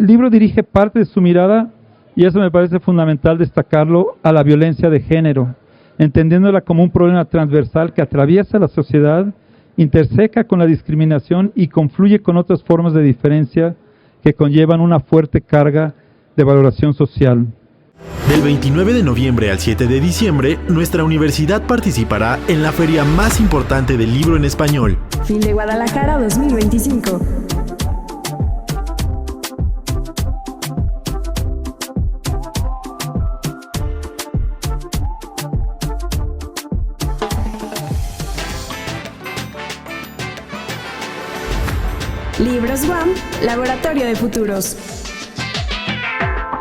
libro dirige parte de su mirada, y eso me parece fundamental destacarlo, a la violencia de género, entendiéndola como un problema transversal que atraviesa la sociedad, interseca con la discriminación y confluye con otras formas de diferencia que conllevan una fuerte carga de valoración social. Del 29 de noviembre al 7 de diciembre, nuestra universidad participará en la feria más importante del libro en español. Fin de Guadalajara 2025. Libros UAM, Laboratorio de Futuros.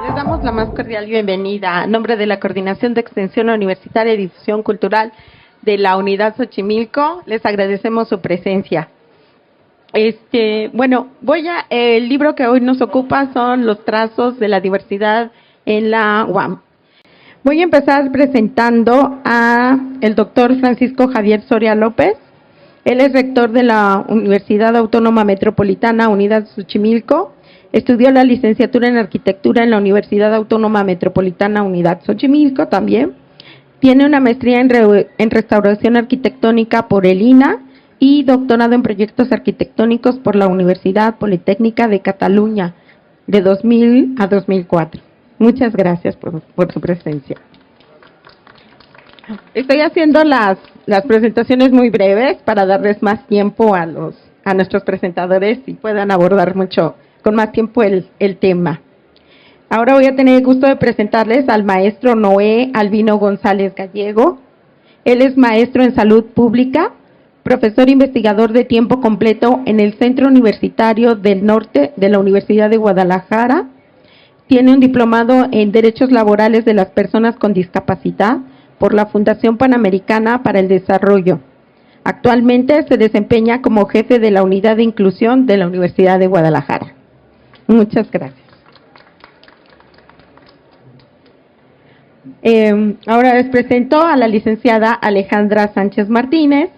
Les damos la más cordial bienvenida a nombre de la Coordinación de Extensión Universitaria y Difusión Cultural de la Unidad Xochimilco. Les agradecemos su presencia. El libro que hoy nos ocupa son los trazos de la diversidad en la UAM. Voy a empezar presentando a el doctor Francisco Javier Soria López. Él es rector de la Universidad Autónoma Metropolitana Unidad Xochimilco. Estudió la licenciatura en Arquitectura en la Universidad Autónoma Metropolitana Unidad Xochimilco también. Tiene una maestría en Restauración Arquitectónica por el INA y doctorado en Proyectos Arquitectónicos por la Universidad Politécnica de Cataluña de 2000 a 2004. Muchas gracias por su presencia. Estoy haciendo las presentaciones muy breves para darles más tiempo a nuestros presentadores y puedan abordar con más tiempo el tema. Ahora voy a tener el gusto de presentarles al maestro Noé Albino González Gallego. Él es maestro en Salud Pública, profesor investigador de tiempo completo en el Centro Universitario del Norte de la Universidad de Guadalajara. Tiene un diplomado en Derechos Laborales de las Personas con Discapacidad por la Fundación Panamericana para el Desarrollo. Actualmente se desempeña como jefe de la Unidad de Inclusión de la Universidad de Guadalajara. Muchas gracias. Ahora les presento a la licenciada Alejandra Sánchez Martínez.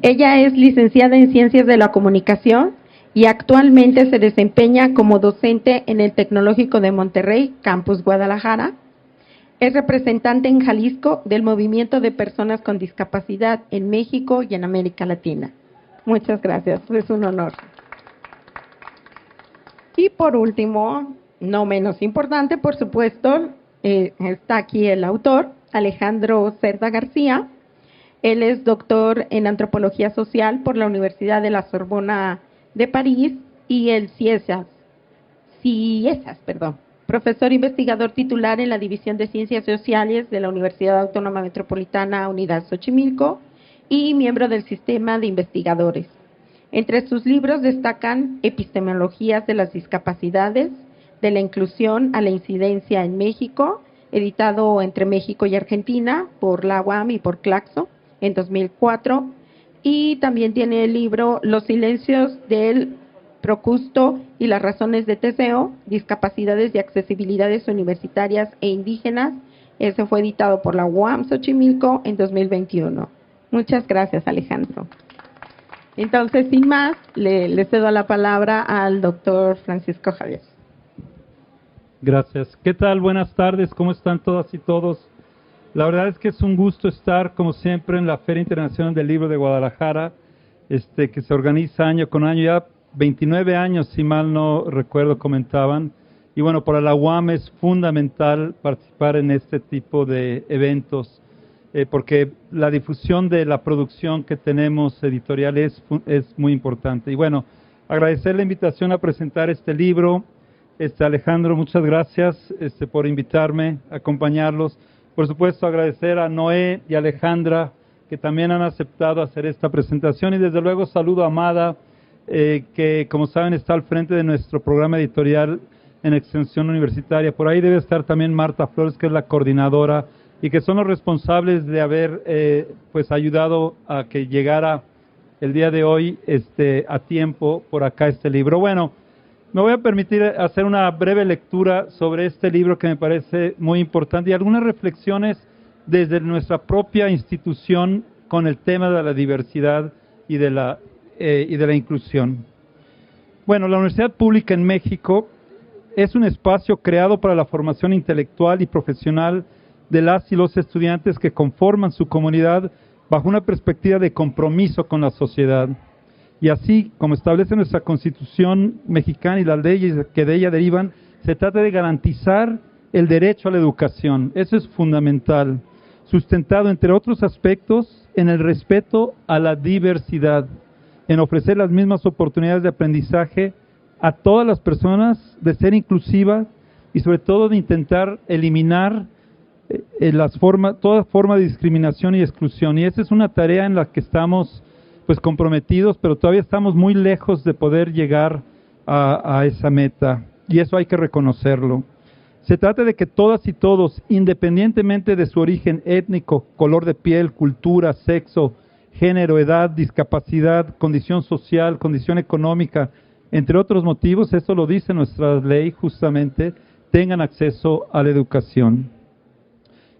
Ella es licenciada en Ciencias de la Comunicación y actualmente se desempeña como docente en el Tecnológico de Monterrey, Campus Guadalajara. Es representante en Jalisco del Movimiento de Personas con Discapacidad en México y en América Latina. Muchas gracias, es un honor. Y por último, no menos importante, por supuesto, está aquí el autor, Alejandro Cerda García. Él es doctor en Antropología Social por la Universidad de la Sorbona de París y el CIESAS, profesor investigador titular en la División de Ciencias Sociales de la Universidad Autónoma Metropolitana Unidad Xochimilco y miembro del sistema de investigadores. Entre sus libros destacan Epistemologías de las Discapacidades, de la Inclusión a la Incidencia en México, editado entre México y Argentina por la UAM y por Claxo en 2004, y también tiene el libro Los Silencios del Procusto y las razones de Teseo, discapacidades y accesibilidades universitarias e indígenas. Ese fue editado por la UAM Xochimilco en 2021. Muchas gracias, Alejandro. Entonces, sin más, le cedo la palabra al doctor Francisco Javier. Gracias. ¿Qué tal? Buenas tardes. ¿Cómo están todas y todos? La verdad es que es un gusto estar, como siempre, en la Feria Internacional del Libro de Guadalajara, que se organiza año con año, ya 29 años, si mal no recuerdo, comentaban. Y bueno, para la UAM es fundamental participar en este tipo de eventos, porque la difusión de la producción que tenemos editorial es muy importante. Y bueno, agradecer la invitación a presentar este libro. Alejandro, muchas gracias por invitarme a acompañarlos. Por supuesto, agradecer a Noé y Alejandra, que también han aceptado hacer esta presentación. Y desde luego saludo a Amada, que como saben está al frente de nuestro programa editorial en Extensión Universitaria. Por ahí debe estar también Marta Flores, que es la coordinadora, y que son los responsables de haber ayudado a que llegara el día de hoy a tiempo por acá este libro. Bueno, me voy a permitir hacer una breve lectura sobre este libro que me parece muy importante y algunas reflexiones desde nuestra propia institución con el tema de la diversidad y de la inclusión. Bueno, la Universidad Pública en México es un espacio creado para la formación intelectual y profesional de las y los estudiantes que conforman su comunidad bajo una perspectiva de compromiso con la sociedad. Y así, como establece nuestra Constitución mexicana y las leyes que de ella derivan, se trata de garantizar el derecho a la educación. Eso es fundamental, sustentado, entre otros aspectos, en el respeto a la diversidad, en ofrecer las mismas oportunidades de aprendizaje a todas las personas, de ser inclusiva y sobre todo de intentar eliminar toda forma de discriminación y exclusión. Y esa es una tarea en la que estamos pues comprometidos, pero todavía estamos muy lejos de poder llegar a esa meta, y eso hay que reconocerlo. Se trata de que todas y todos, independientemente de su origen étnico, color de piel, cultura, sexo, género, edad, discapacidad, condición social, condición económica, entre otros motivos, eso lo dice nuestra ley justamente, tengan acceso a la educación.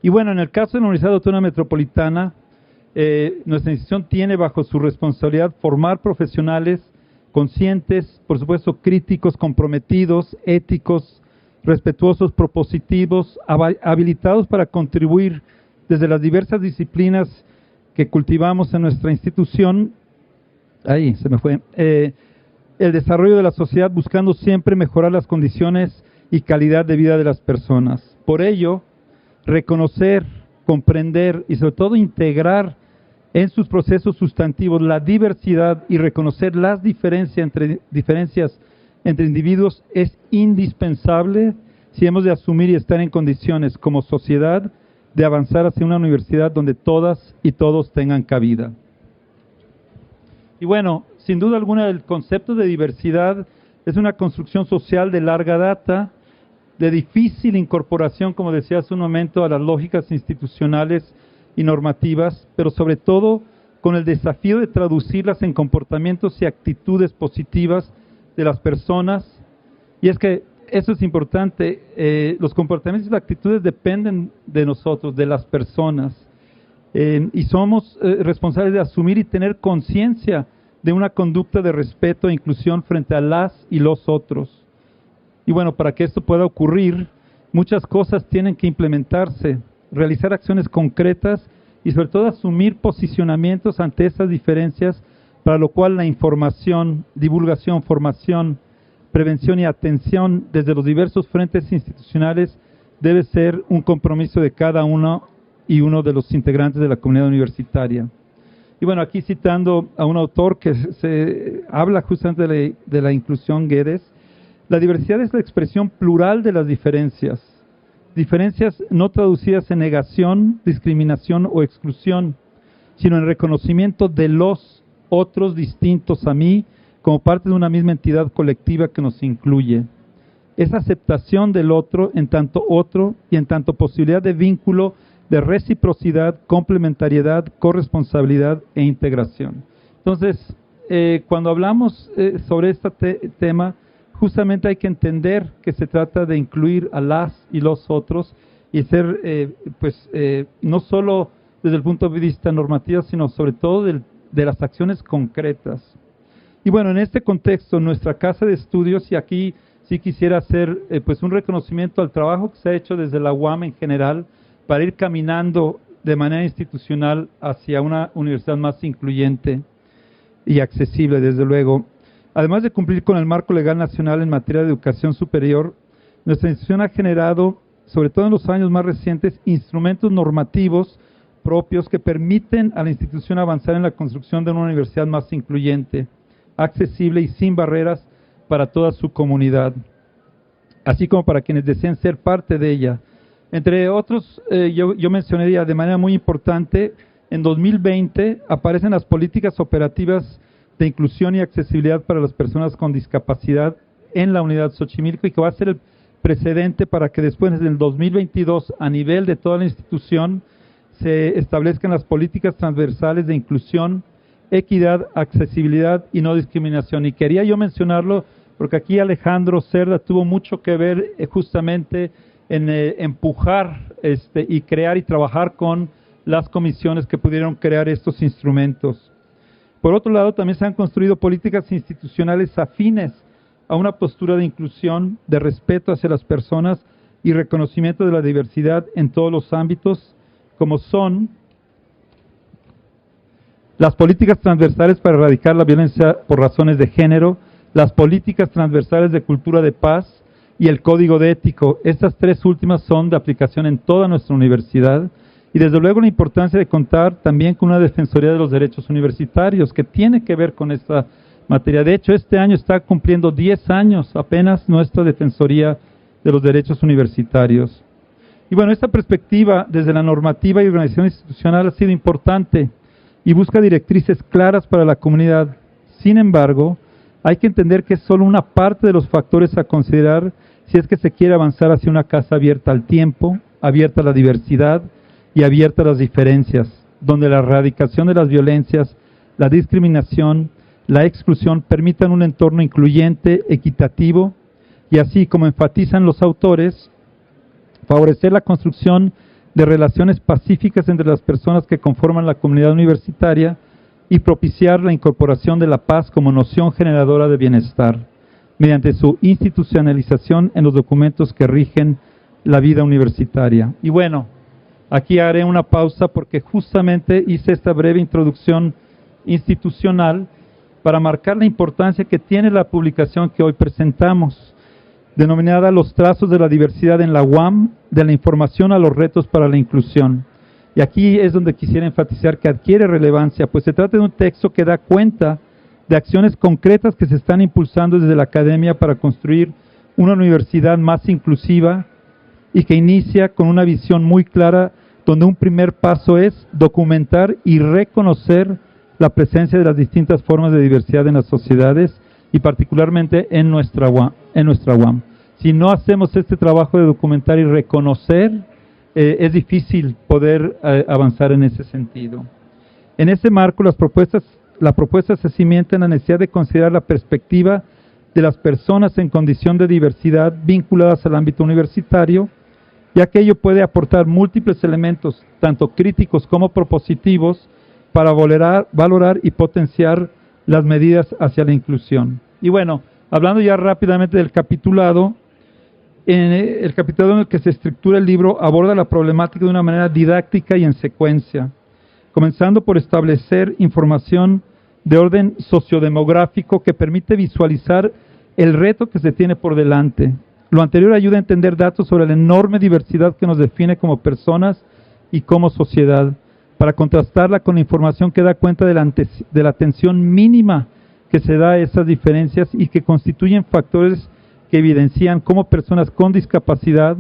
Y bueno, en el caso de la Universidad Autónoma Metropolitana, nuestra institución tiene bajo su responsabilidad formar profesionales conscientes, por supuesto críticos, comprometidos, éticos, respetuosos, propositivos, habilitados para contribuir desde las diversas disciplinas que cultivamos en nuestra institución, el desarrollo de la sociedad, buscando siempre mejorar las condiciones y calidad de vida de las personas. Por ello, reconocer, comprender y sobre todo integrar en sus procesos sustantivos la diversidad y reconocer las diferencias entre individuos es indispensable si hemos de asumir y estar en condiciones como sociedad de avanzar hacia una universidad donde todas y todos tengan cabida. Y bueno, sin duda alguna el concepto de diversidad es una construcción social de larga data, de difícil incorporación, como decía hace un momento, a las lógicas institucionales y normativas, pero sobre todo con el desafío de traducirlas en comportamientos y actitudes positivas de las personas. Y es que eso es importante, los comportamientos y las actitudes dependen de nosotros, de las personas, y somos responsables de asumir y tener conciencia de una conducta de respeto e inclusión frente a las y los otros. Y bueno, para que esto pueda ocurrir, muchas cosas tienen que implementarse, realizar acciones concretas y sobre todo asumir posicionamientos ante esas diferencias, para lo cual la información, divulgación, formación, prevención y atención desde los diversos frentes institucionales debe ser un compromiso de cada uno y uno de los integrantes de la comunidad universitaria. Y bueno, aquí citando a un autor que se habla justamente de la inclusión, Guedes, la diversidad es la expresión plural de las diferencias no traducidas en negación, discriminación o exclusión, sino en reconocimiento de los otros distintos a mí como parte de una misma entidad colectiva que nos incluye. Es aceptación del otro en tanto otro y en tanto posibilidad de vínculo, de reciprocidad, complementariedad, corresponsabilidad e integración. Entonces, cuando hablamos sobre este tema, justamente hay que entender que se trata de incluir a las y los otros y ser, no solo desde el punto de vista normativo, sino sobre todo de las acciones concretas. Y bueno, en este contexto, nuestra casa de estudios, y aquí sí quisiera hacer un reconocimiento al trabajo que se ha hecho desde la UAM en general para ir caminando de manera institucional hacia una universidad más incluyente y accesible, desde luego. Además de cumplir con el marco legal nacional en materia de educación superior, nuestra institución ha generado, sobre todo en los años más recientes, instrumentos normativos propios que permiten a la institución avanzar en la construcción de una universidad más incluyente, accesible y sin barreras para toda su comunidad, así como para quienes deseen ser parte de ella. Entre otros, yo mencionaría de manera muy importante, en 2020 aparecen las políticas operativas de inclusión y accesibilidad para las personas con discapacidad en la unidad Xochimilco, y que va a ser el precedente para que después del 2022 a nivel de toda la institución se establezcan las políticas transversales de inclusión, equidad, accesibilidad y no discriminación. Y quería yo mencionarlo porque aquí Alejandro Cerda tuvo mucho que ver justamente en empujar y crear y trabajar con las comisiones que pudieron crear estos instrumentos. Por otro lado, también se han construido políticas institucionales afines a una postura de inclusión, de respeto hacia las personas y reconocimiento de la diversidad en todos los ámbitos, como son las políticas transversales para erradicar la violencia por razones de género, las políticas transversales de cultura de paz y el código de ético. Estas tres últimas son de aplicación en toda nuestra universidad y desde luego la importancia de contar también con una Defensoría de los Derechos Universitarios que tiene que ver con esta materia. De hecho, este año está cumpliendo 10 años apenas nuestra Defensoría de los Derechos Universitarios. Y bueno, esta perspectiva desde la normativa y organización institucional ha sido importante y busca directrices claras para la comunidad. Sin embargo, hay que entender que es solo una parte de los factores a considerar si es que se quiere avanzar hacia una casa abierta al tiempo, abierta a la diversidad y abierta a las diferencias, donde la erradicación de las violencias, la discriminación, la exclusión permitan un entorno incluyente, equitativo y así como enfatizan los autores, favorecer la construcción de relaciones pacíficas entre las personas que conforman la comunidad universitaria y propiciar la incorporación de la paz como noción generadora de bienestar, mediante su institucionalización en los documentos que rigen la vida universitaria. Y bueno, aquí haré una pausa porque justamente hice esta breve introducción institucional para marcar la importancia que tiene la publicación que hoy presentamos, denominada Los trazos de la diversidad en la UAM, de la información a los retos para la inclusión. Y aquí es donde quisiera enfatizar que adquiere relevancia, pues se trata de un texto que da cuenta de acciones concretas que se están impulsando desde la academia para construir una universidad más inclusiva y que inicia con una visión muy clara donde un primer paso es documentar y reconocer la presencia de las distintas formas de diversidad en las sociedades y particularmente en nuestra UAM. Si no hacemos este trabajo de documentar y reconocer, es difícil poder avanzar en ese sentido. En ese marco, la propuesta se cimienta en la necesidad de considerar la perspectiva de las personas en condición de diversidad vinculadas al ámbito universitario, ya que ello puede aportar múltiples elementos, tanto críticos como propositivos, para valorar y potenciar las medidas hacia la inclusión. Y bueno, hablando ya rápidamente del capitulado, el capitulado en el que se estructura el libro aborda la problemática de una manera didáctica y en secuencia, comenzando por establecer información de orden sociodemográfico que permite visualizar el reto que se tiene por delante. Lo anterior ayuda a entender datos sobre la enorme diversidad que nos define como personas y como sociedad, para contrastarla con la información que da cuenta de la atención mínima que se da a esas diferencias y que constituyen factores que evidencian cómo personas con discapacidad,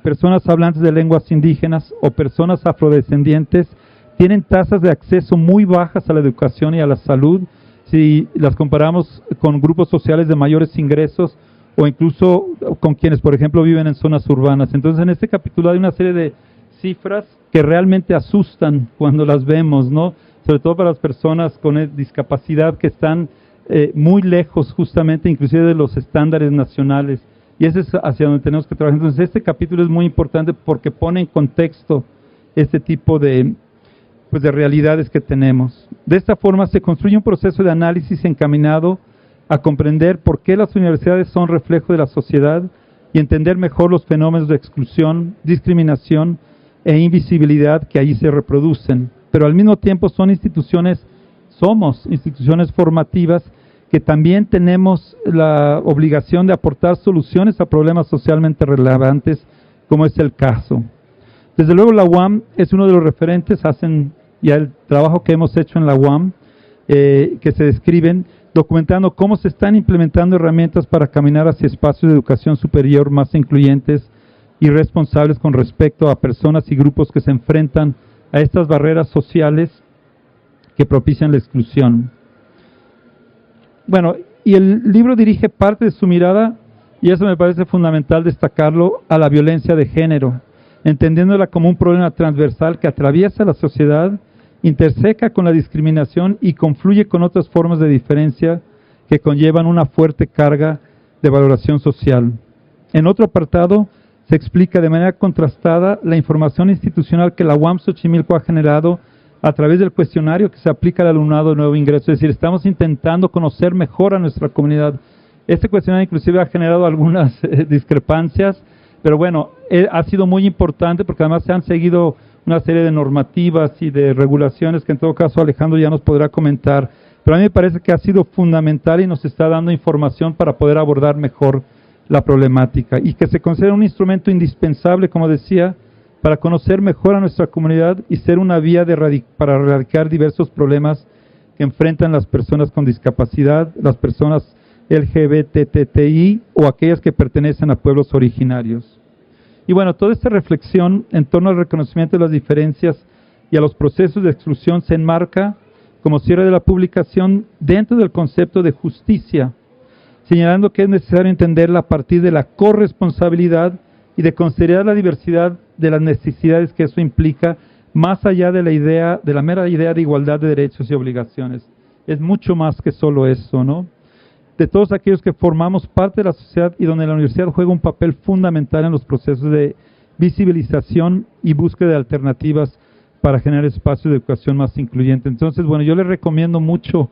personas hablantes de lenguas indígenas o personas afrodescendientes tienen tasas de acceso muy bajas a la educación y a la salud si las comparamos con grupos sociales de mayores ingresos o incluso con quienes, por ejemplo, viven en zonas urbanas. Entonces, en este capítulo hay una serie de cifras que realmente asustan cuando las vemos, ¿no? Sobre todo para las personas con discapacidad que están muy lejos justamente inclusive de los estándares nacionales, y ese es hacia donde tenemos que trabajar. Entonces este capítulo es muy importante porque pone en contexto este tipo de realidades que tenemos. De esta forma se construye un proceso de análisis encaminado a comprender por qué las universidades son reflejo de la sociedad y entender mejor los fenómenos de exclusión, discriminación e invisibilidad que ahí se reproducen, pero al mismo tiempo somos instituciones formativas que también tenemos la obligación de aportar soluciones a problemas socialmente relevantes, como es el caso. Desde luego la UAM es uno de los referentes, hacen ya el trabajo que hemos hecho en la UAM, que se describen, documentando cómo se están implementando herramientas para caminar hacia espacios de educación superior más incluyentes y responsables con respecto a personas y grupos que se enfrentan a estas barreras sociales que propician la exclusión. Bueno, y el libro dirige parte de su mirada, y eso me parece fundamental destacarlo, a la violencia de género, entendiéndola como un problema transversal que atraviesa la sociedad, interseca con la discriminación y confluye con otras formas de diferencia que conllevan una fuerte carga de valoración social. En otro apartado se explica de manera contrastada la información institucional que la UAM Xochimilco ha generado a través del cuestionario que se aplica al alumnado de nuevo ingreso. Es decir, estamos intentando conocer mejor a nuestra comunidad Este cuestionario inclusive ha generado algunas discrepancias, pero bueno, ha sido muy importante porque además se han seguido una serie de normativas y de regulaciones que en todo caso Alejandro ya nos podrá comentar. Pero a mí me parece que ha sido fundamental y nos está dando información para poder abordar mejor la problemática y que se considera un instrumento indispensable, como decía, para conocer mejor a nuestra comunidad y ser una vía para erradicar diversos problemas que enfrentan las personas con discapacidad, las personas LGBTTI o aquellas que pertenecen a pueblos originarios. Y bueno, toda esta reflexión en torno al reconocimiento de las diferencias y a los procesos de exclusión se enmarca, como cierre de la publicación, dentro del concepto de justicia, señalando que es necesario entenderla a partir de la corresponsabilidad y de considerar la diversidad de las necesidades que eso implica, más allá de la mera idea de igualdad de derechos y obligaciones. Es mucho más que solo eso, ¿no? De todos aquellos que formamos parte de la sociedad y donde la universidad juega un papel fundamental en los procesos de visibilización y búsqueda de alternativas para generar espacios de educación más incluyente. Entonces, bueno, yo les recomiendo mucho,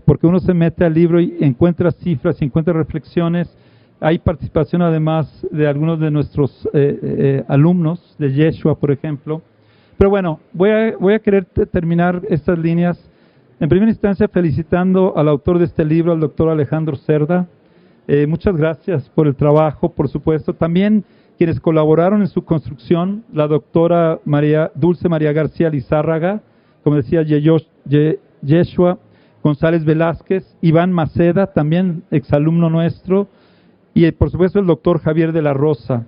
porque uno se mete al libro y encuentra cifras y encuentra reflexiones. Hay participación además de algunos de nuestros alumnos, de Yeshua, por ejemplo. Pero bueno, voy a querer terminar estas líneas, en primera instancia felicitando al autor de este libro, al doctor Alejandro Cerda. Muchas gracias por el trabajo, por supuesto. También quienes colaboraron en su construcción, la doctora Dulce María García Lizárraga, como decía Yeshua González Velázquez, Iván Maceda, también exalumno nuestro, y por supuesto el doctor Javier de la Rosa,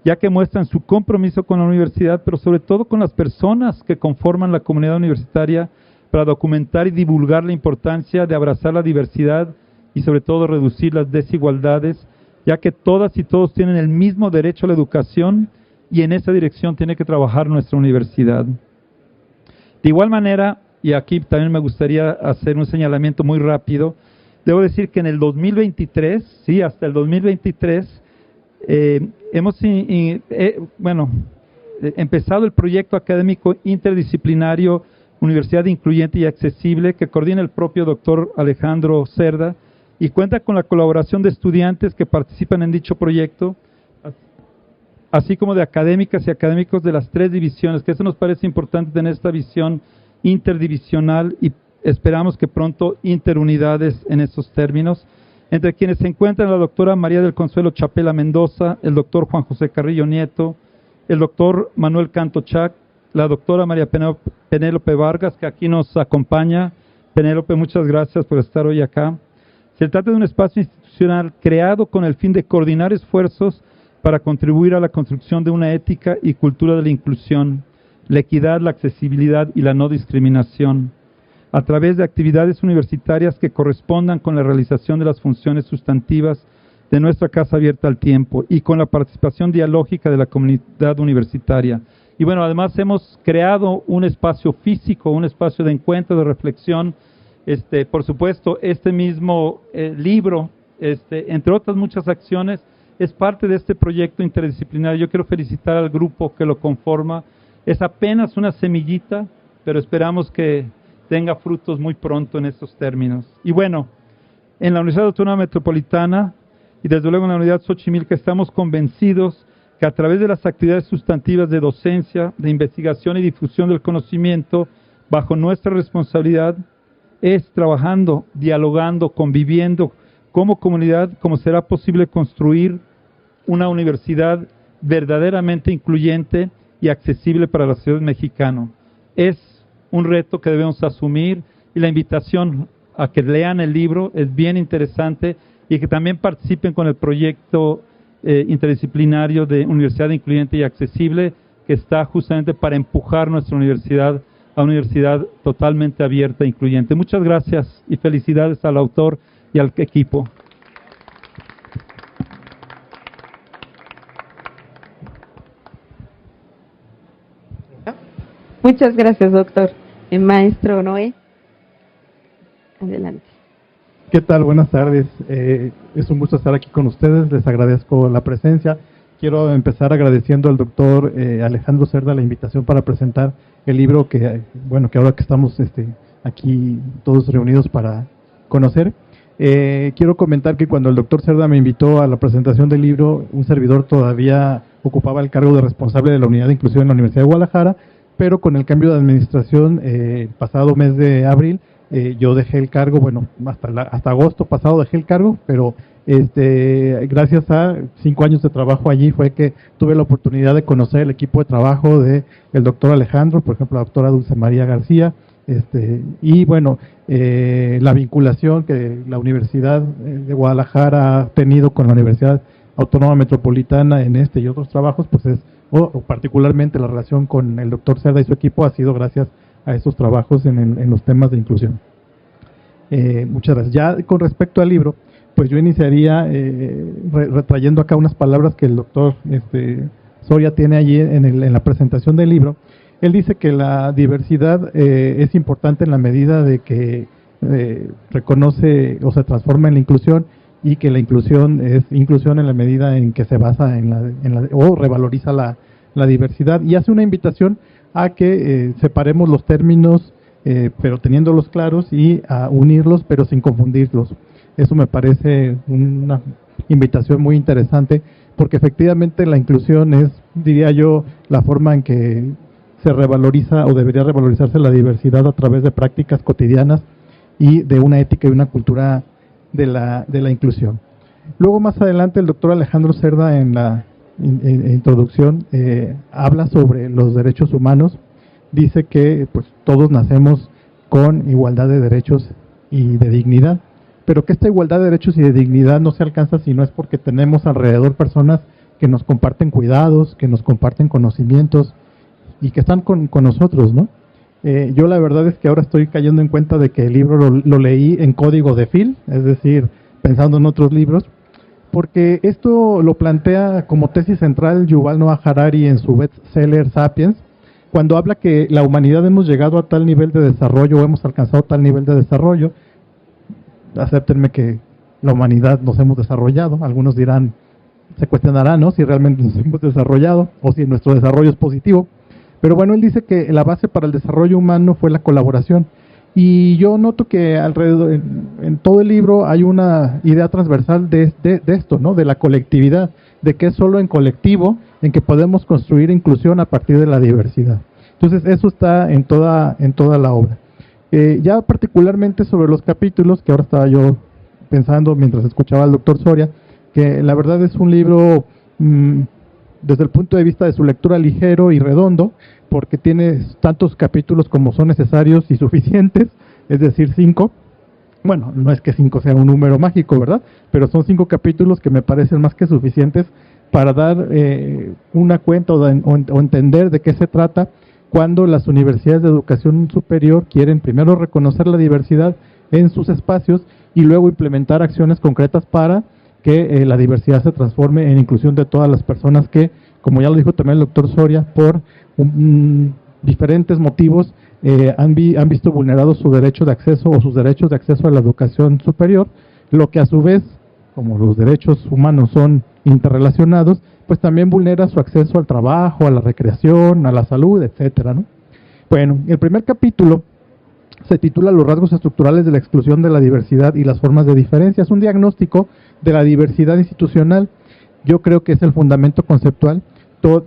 ya que muestran su compromiso con la universidad, pero sobre todo con las personas que conforman la comunidad universitaria para documentar y divulgar la importancia de abrazar la diversidad y sobre todo reducir las desigualdades, ya que todas y todos tienen el mismo derecho a la educación y en esa dirección tiene que trabajar nuestra universidad. De igual manera, y aquí también me gustaría hacer un señalamiento muy rápido, debo decir que en el 2023, sí, hasta el 2023, hemos empezado el proyecto académico interdisciplinario Universidad Incluyente y Accesible que coordina el propio doctor Alejandro Cerda y cuenta con la colaboración de estudiantes que participan en dicho proyecto, así como de académicas y académicos de las 3 divisiones, que eso nos parece importante tener esta visión interdivisional y esperamos que pronto interunidades en estos términos, entre quienes se encuentran la doctora María del Consuelo Chapela Mendoza, el doctor Juan José Carrillo Nieto, el doctor Manuel Canto Chac, la doctora María Penélope Vargas, que aquí nos acompaña. Penélope, muchas gracias por estar hoy acá. Se trata de un espacio institucional creado con el fin de coordinar esfuerzos para contribuir a la construcción de una ética y cultura de la inclusión, la equidad, la accesibilidad y la no discriminación, a través de actividades universitarias que correspondan con la realización de las funciones sustantivas de nuestra Casa Abierta al Tiempo y con la participación dialógica de la comunidad universitaria. Y bueno, además hemos creado un espacio físico, un espacio de encuentro, de reflexión. Por supuesto, este mismo libro, entre otras muchas acciones, es parte de este proyecto interdisciplinario. Yo quiero felicitar al grupo que lo conforma. Es apenas una semillita, pero esperamos que tenga frutos muy pronto en estos términos. Y bueno, en la Universidad Autónoma Metropolitana y desde luego en la Unidad Xochimilco estamos convencidos que a través de las actividades sustantivas de docencia, de investigación y difusión del conocimiento, bajo nuestra responsabilidad, es trabajando, dialogando, conviviendo como comunidad, como será posible construir una universidad verdaderamente incluyente y accesible para la sociedad mexicana. Es un reto que debemos asumir y la invitación a que lean el libro es bien interesante y que también participen con el proyecto interdisciplinario de Universidad Incluyente y Accesible, que está justamente para empujar nuestra universidad a una universidad totalmente abierta e incluyente. Muchas gracias y felicidades al autor y al equipo. Muchas gracias, doctor. Maestro Noé, adelante. ¿Qué tal? Buenas tardes. Es un gusto estar aquí con ustedes. Les agradezco la presencia. Quiero empezar agradeciendo al doctor Alejandro Cerda la invitación para presentar el libro que ahora que estamos aquí todos reunidos para conocer. Quiero comentar que cuando el doctor Cerda me invitó a la presentación del libro, un servidor todavía ocupaba el cargo de responsable de la unidad de inclusión en la Universidad de Guadalajara, pero con el cambio de administración el pasado mes de abril, yo dejé el cargo, bueno, hasta agosto pasado dejé el cargo, pero gracias a 5 años de trabajo allí fue que tuve la oportunidad de conocer el equipo de trabajo del doctor Alejandro, por ejemplo, la doctora Dulce María García, y bueno, la vinculación que la Universidad de Guadalajara ha tenido con la Universidad Autónoma Metropolitana en este y otros trabajos, pues o particularmente la relación con el doctor Cerda y su equipo ha sido gracias a estos trabajos en los temas de inclusión. Muchas gracias. Ya con respecto al libro, pues yo iniciaría retrayendo acá unas palabras que el doctor Soria tiene allí en la presentación del libro. Él dice que la diversidad es importante en la medida de que reconoce o se transforma en la inclusión, y que la inclusión es inclusión en la medida en que se basa o revaloriza la diversidad, y hace una invitación a que separemos los términos, pero teniéndolos claros, y a unirlos pero sin confundirlos. Eso me parece una invitación muy interesante, porque efectivamente la inclusión es, diría yo, la forma en que se revaloriza o debería revalorizarse la diversidad a través de prácticas cotidianas y de una ética y una cultura de la inclusión. Luego, más adelante, el doctor Alejandro Cerda en la introducción habla sobre los derechos humanos. Dice que pues todos nacemos con igualdad de derechos y de dignidad, pero que esta igualdad de derechos y de dignidad no se alcanza si no es porque tenemos alrededor personas que nos comparten cuidados, que nos comparten conocimientos y que están con nosotros, ¿no? Yo la verdad es que ahora estoy cayendo en cuenta de que el libro lo leí en código de Phil, es decir, pensando en otros libros, porque esto lo plantea como tesis central Yuval Noah Harari en su bestseller Sapiens, cuando habla que la humanidad hemos llegado a tal nivel de desarrollo, o hemos alcanzado tal nivel de desarrollo. Acéptenme que la humanidad nos hemos desarrollado, algunos dirán, se cuestionarán, ¿no?, si realmente nos hemos desarrollado o si nuestro desarrollo es positivo. Pero bueno, él dice que la base para el desarrollo humano fue la colaboración. Y yo noto que alrededor, en todo el libro hay una idea transversal de esto, ¿no?, de la colectividad, de que es solo en colectivo en que podemos construir inclusión a partir de la diversidad. Entonces eso está en toda la obra. Ya particularmente sobre los capítulos, que ahora estaba yo pensando mientras escuchaba al doctor Soria, que la verdad es un libro desde el punto de vista de su lectura ligero y redondo, porque tiene tantos capítulos como son necesarios y suficientes, es decir, 5. Bueno, no es que 5 sea un número mágico, ¿verdad? Pero son 5 capítulos que me parecen más que suficientes para dar una cuenta o entender de qué se trata cuando las universidades de educación superior quieren primero reconocer la diversidad en sus espacios y luego implementar acciones concretas para que la diversidad se transforme en inclusión de todas las personas que, como ya lo dijo también el doctor Soria, por diferentes motivos han visto vulnerados su derecho de acceso o sus derechos de acceso a la educación superior, lo que a su vez, como los derechos humanos son interrelacionados, pues también vulnera su acceso al trabajo, a la recreación, a la salud, etcétera, ¿no? Bueno, el primer capítulo se titula Los rasgos estructurales de la exclusión de la diversidad y las formas de diferencia. Es un diagnóstico de la diversidad institucional. Yo creo que es el fundamento conceptual.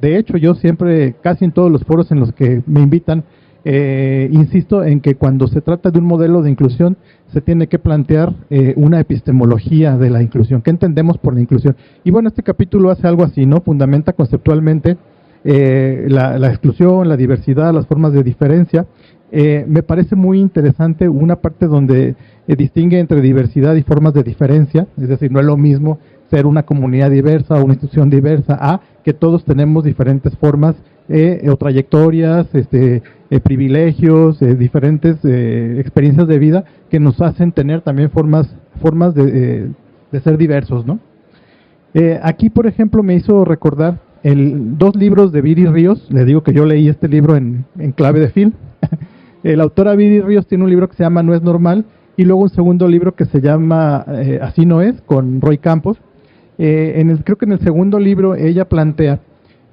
De hecho, yo siempre, casi en todos los foros en los que me invitan, insisto en que cuando se trata de un modelo de inclusión, se tiene que plantear una epistemología de la inclusión. ¿Qué entendemos por la inclusión? Y bueno, este capítulo hace algo así, ¿no? Fundamenta conceptualmente la exclusión, la diversidad, las formas de diferencia. Me parece muy interesante una parte donde distingue entre diversidad y formas de diferencia, es decir, no es lo mismo ser una comunidad diversa o una institución diversa a que todos tenemos diferentes formas o trayectorias, privilegios, diferentes experiencias de vida que nos hacen tener también formas de ser diversos, ¿no? Aquí, por ejemplo, me hizo recordar 2 libros de Viri Ríos. Le digo que yo leí este libro en clave de Phil. La autora Viri Ríos tiene un libro que se llama No es normal, y luego un segundo libro que se llama Así no es, con Roy Campos. Creo que en el segundo libro ella plantea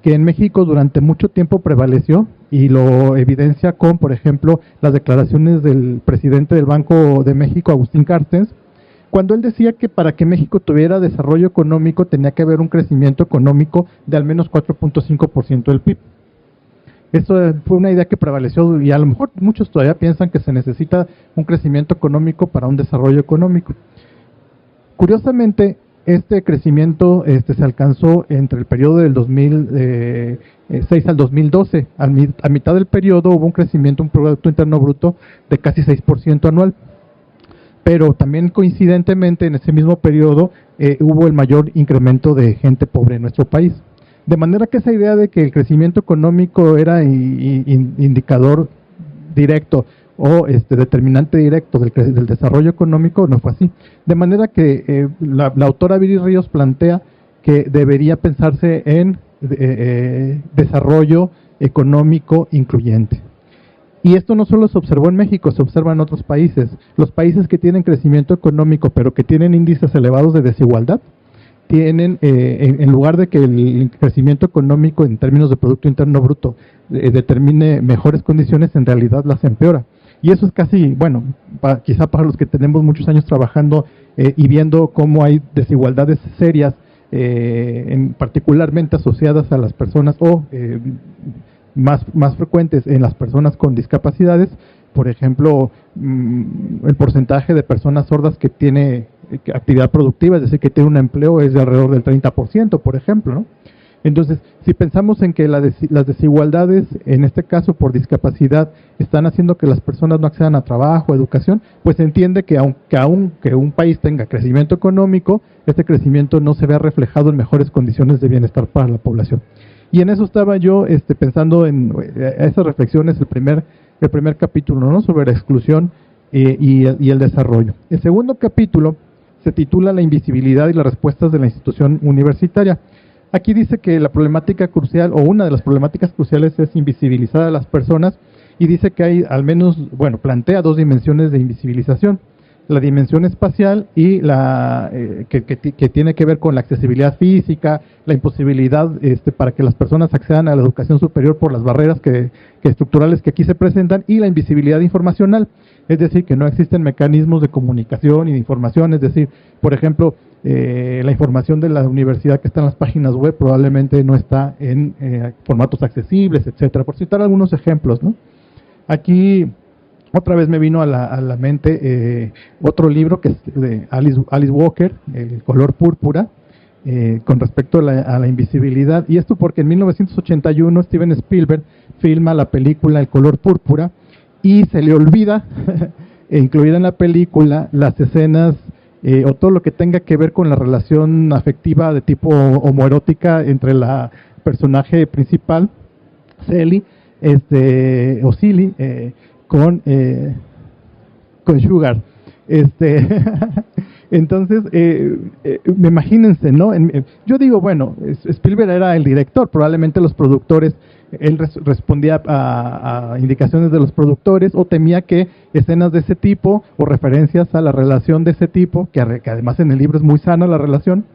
que en México durante mucho tiempo prevaleció, y lo evidencia con, por ejemplo, las declaraciones del presidente del Banco de México, Agustín Carstens, cuando él decía que para que México tuviera desarrollo económico tenía que haber un crecimiento económico de al menos 4.5% del PIB. Eso fue una idea que prevaleció y a lo mejor muchos todavía piensan que se necesita un crecimiento económico para un desarrollo económico. Curiosamente, este crecimiento se alcanzó entre el periodo del 2006 al 2012. A mitad del periodo hubo un crecimiento, un Producto Interno Bruto de casi 6% anual. Pero también coincidentemente en ese mismo periodo hubo el mayor incremento de gente pobre en nuestro país. De manera que esa idea de que el crecimiento económico era indicador directo o determinante directo del desarrollo económico no fue así. De manera que la autora Viri Ríos plantea que debería pensarse en desarrollo económico incluyente. Y esto no solo se observó en México, se observa en otros países. Los países que tienen crecimiento económico pero que tienen índices elevados de desigualdad, tienen, en lugar de que el crecimiento económico en términos de Producto Interno Bruto determine mejores condiciones, en realidad las empeora. Y eso es casi, bueno, quizá para los que tenemos muchos años trabajando y viendo cómo hay desigualdades serias, particularmente asociadas a las personas o más frecuentes en las personas con discapacidades. Por ejemplo, el porcentaje de personas sordas que tiene actividad productiva, es decir, que tiene un empleo, es de alrededor del 30%, por ejemplo, ¿no? Entonces, si pensamos en que las desigualdades, en este caso por discapacidad, están haciendo que las personas no accedan a trabajo, educación, pues se entiende que aunque un país tenga crecimiento económico, este crecimiento no se vea reflejado en mejores condiciones de bienestar para la población. Y en eso estaba yo pensando en esas reflexiones, el primer capítulo, ¿no?, sobre la exclusión y el desarrollo. El segundo capítulo se titula La invisibilidad y las respuestas de la institución universitaria. Aquí dice que la problemática crucial, o una de las problemáticas cruciales, es invisibilizar a las personas, y dice que hay al menos, bueno, plantea dos dimensiones de invisibilización: la dimensión espacial y la que tiene que ver con la accesibilidad física, la imposibilidad para que las personas accedan a la educación superior por las barreras estructurales que aquí se presentan, y la invisibilidad informacional, es decir, que no existen mecanismos de comunicación y de información, es decir, por ejemplo, la información de la universidad que está en las páginas web probablemente no está en formatos accesibles, etcétera, por citar algunos ejemplos, ¿no? Aquí otra vez me vino a la mente otro libro que es de Alice Walker, El color púrpura, con respecto a la invisibilidad. Y esto porque en 1981 Steven Spielberg filma la película El color púrpura y se le olvida incluir en la película las escenas o todo lo que tenga que ver con la relación afectiva de tipo homoerótica entre la personaje principal, Silly, con Sugar. Entonces, imagínense, ¿no? Yo digo, bueno, Spielberg era el director, probablemente los productores, él respondía a indicaciones de los productores, o temía que escenas de ese tipo, o referencias a la relación de ese tipo, que además en el libro es muy sana la relación,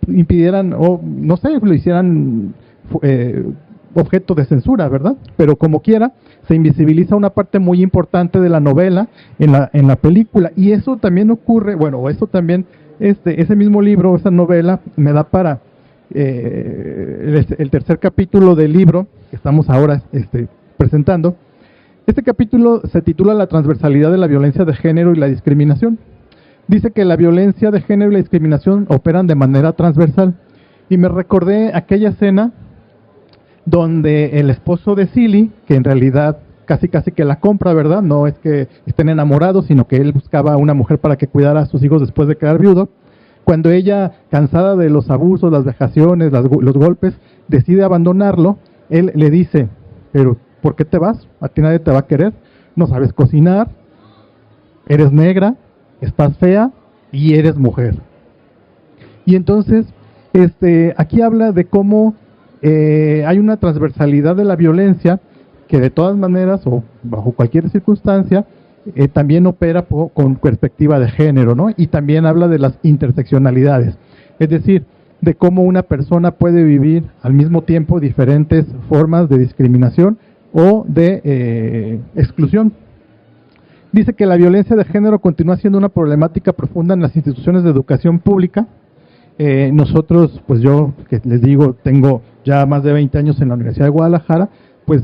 impidieran, o no sé, lo hicieran objeto de censura, ¿verdad? Pero como quiera, se invisibiliza una parte muy importante de la novela en la película, y eso también ocurre, bueno, eso también, ese mismo libro, esa novela, me da para el tercer capítulo del libro que estamos ahora presentando. Este capítulo se titula La transversalidad de la violencia de género y la discriminación. Dice que la violencia de género y la discriminación operan de manera transversal, y me recordé aquella escena donde el esposo de Silly, que en realidad casi que la compra, ¿verdad? No es que estén enamorados, sino que él buscaba a una mujer para que cuidara a sus hijos después de quedar viudo. Cuando ella, cansada de los abusos, las vejaciones, los golpes, decide abandonarlo, él le dice: pero ¿por qué te vas? A ti nadie te va a querer, no sabes cocinar, eres negra, estás fea y eres mujer. Y entonces, aquí habla de cómo hay una transversalidad de la violencia que de todas maneras o bajo cualquier circunstancia también opera con perspectiva de género, ¿no? Y también habla de las interseccionalidades, es decir, de cómo una persona puede vivir al mismo tiempo diferentes formas de discriminación o de exclusión. Dice que la violencia de género continúa siendo una problemática profunda en las instituciones de educación pública. Nosotros, pues yo, que les digo, tengo ya más de 20 años en la Universidad de Guadalajara, pues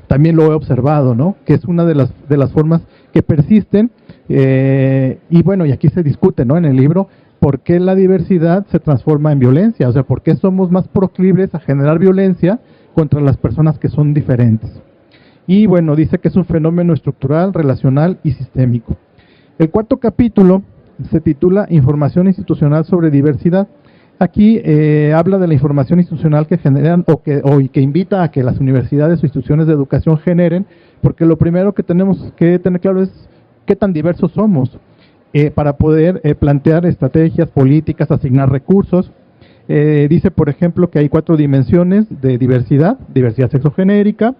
también lo he observado, ¿no? Que es una de las formas que persisten, y bueno, y aquí se discute, ¿no? En el libro, ¿por qué la diversidad se transforma en violencia? O sea, ¿por qué somos más proclives a generar violencia contra las personas que son diferentes? Y bueno, dice que es un fenómeno estructural, relacional y sistémico. El cuarto capítulo se titula Información institucional sobre diversidad. Aquí habla de la información institucional que generan y que invita a que las universidades o instituciones de educación generen, porque lo primero que tenemos que tener claro es qué tan diversos somos para poder plantear estrategias, políticas, asignar recursos. Dice, por ejemplo, que hay 4 dimensiones de diversidad: diversidad sexogenérica,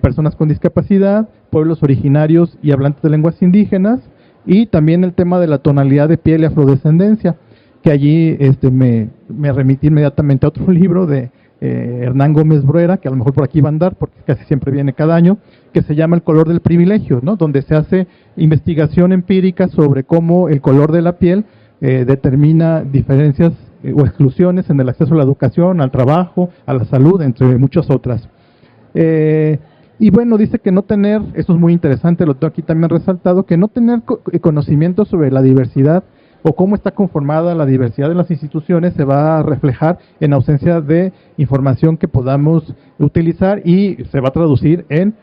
personas con discapacidad, pueblos originarios y hablantes de lenguas indígenas, y también el tema de la tonalidad de piel y afrodescendencia, que allí me remití inmediatamente a otro libro de Hernán Gómez Bruera, que a lo mejor por aquí va a andar, porque casi siempre viene cada año, que se llama El color del privilegio, ¿no? Donde se hace investigación empírica sobre cómo el color de la piel determina diferencias o exclusiones en el acceso a la educación, al trabajo, a la salud, entre muchas otras. Y bueno, dice que no tener, esto es muy interesante, lo tengo aquí también resaltado, que no tener conocimiento sobre la diversidad o cómo está conformada la diversidad de las instituciones se va a reflejar en ausencia de información que podamos utilizar y se va a traducir en